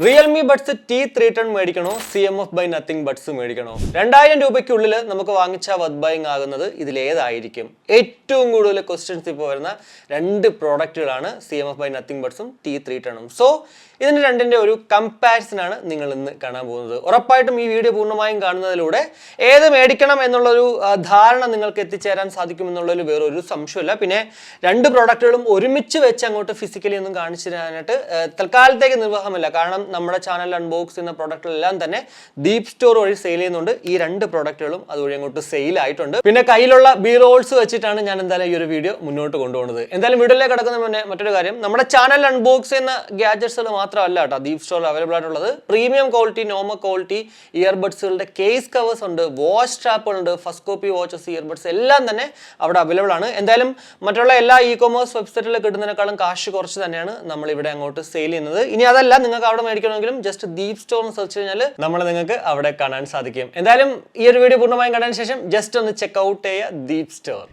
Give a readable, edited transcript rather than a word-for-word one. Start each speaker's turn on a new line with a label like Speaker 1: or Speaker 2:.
Speaker 1: Realme buds T310 മേടിക്കണോ CMF by nothing buds മേടിക്കണോ? 2000 രൂപയ്ക്കുള്ളിൽ നമുക്ക് വാങ്ങിച്ച വർത്ത് ബൈങ് ആകുന്നത് ഇതിലേതായിരിക്കും? ഏറ്റവും കൂടുതൽ ക്വസ്റ്റ്യൻസ് ഇപ്പോൾ വരുന്ന രണ്ട് പ്രോഡക്റ്റുകളാണ് CMF ബൈ നത്തിങ് ബഡ്സും T310ഉം. സോ ഇതിൻ്റെ രണ്ടിൻ്റെ ഒരു കമ്പാരിസൺ ആണ് നിങ്ങൾ ഇന്ന് കാണാൻ പോകുന്നത്. ഉറപ്പായിട്ടും ഈ വീഡിയോ പൂർണ്ണമായും കാണുന്നതിലൂടെ ഏത് മേടിക്കണം എന്നുള്ളൊരു ധാരണ നിങ്ങൾക്ക് എത്തിച്ചേരാൻ സാധിക്കുമെന്നുള്ളൊരു വേറൊരു സംശയമില്ല. പിന്നെ രണ്ട് പ്രോഡക്റ്റുകളും ഒരുമിച്ച് വെച്ച് അങ്ങോട്ട് ഫിസിക്കലി ഒന്നും കാണിച്ചു തരാനായിട്ട് തൽക്കാലത്തേക്ക് നിർവാഹമില്ല. കാരണം നമ്മുടെ ചാനൽ അൺബോക്സ് ചെയ്യുന്ന പ്രോഡക്റ്റുകളെല്ലാം തന്നെ ദീപ് സ്റ്റോർ വഴി സെയിൽ ചെയ്യുന്നുണ്ട്. ഈ രണ്ട് പ്രോഡക്റ്റുകളും അതുവഴി അങ്ങോട്ട് സെയിൽ ആയിട്ടുണ്ട്. പിന്നെ കയ്യിലുള്ള ബി റോൾസ് വെച്ചിട്ടാണ് ഞാൻ എന്തായാലും ഈ ഒരു വീഡിയോ മുന്നോട്ട് കൊണ്ടുപോകുന്നത്. എന്തായാലും വീഡിയോയിലേക്ക് കിടക്കുന്ന മുന്നേ മറ്റൊരു കാര്യം, നമ്മുടെ ചാനൽ അൺബോക്സ് ചെയ്യുന്ന ഗാഡ്ജറ്റ്സുകൾ മാത്രമല്ല കേട്ടോ ദീപ് സ്റ്റോറിൽ അവൈലബിൾ ആയിട്ടുള്ളത്. പ്രീമിയം ക്വാളിറ്റി, നോർമൽ ക്വാളിറ്റി ഇയർബഡ്സുകളുടെ കേസ് കവേഴ്സ് ഉണ്ട്, വാച്ച് സ്ട്രാപ്പുകളുണ്ട്, ഫസ്റ്റ് കോപ്പി വാച്ചസ്, ഇയർബഡ്സ് എല്ലാം തന്നെ അവിടെ അവൈലബിൾ ആണ്. എന്തായാലും മറ്റുള്ള എല്ലാ ഇ-കൊമേഴ്സ് വെബ്സൈറ്റിൽ കിട്ടുന്നതിനേക്കാളും കാശ് കുറച്ച് തന്നെയാണ് നമ്മൾ ഇവിടെ അങ്ങോട്ട് സെയിൽ ചെയ്യുന്നത്. ഇനി അതല്ല, നിങ്ങൾക്ക് അവിടെ മേടിക്കണമെങ്കിലും ജസ്റ്റ് ദീപ് സ്റ്റോർ എന്ന് സെർച്ച് കഴിഞ്ഞാൽ നമ്മളെ നിങ്ങൾക്ക് അവിടെ കാണാൻ സാധിക്കും. എന്തായാലും ഈ ഒരു വീഡിയോ പൂർണ്ണമായും കണ്ടതിന് ശേഷം ജസ്റ്റ് ഒന്ന് ചെക്ക് ഔട്ട് ചെയ്യുക ദീപ് സ്റ്റോർ.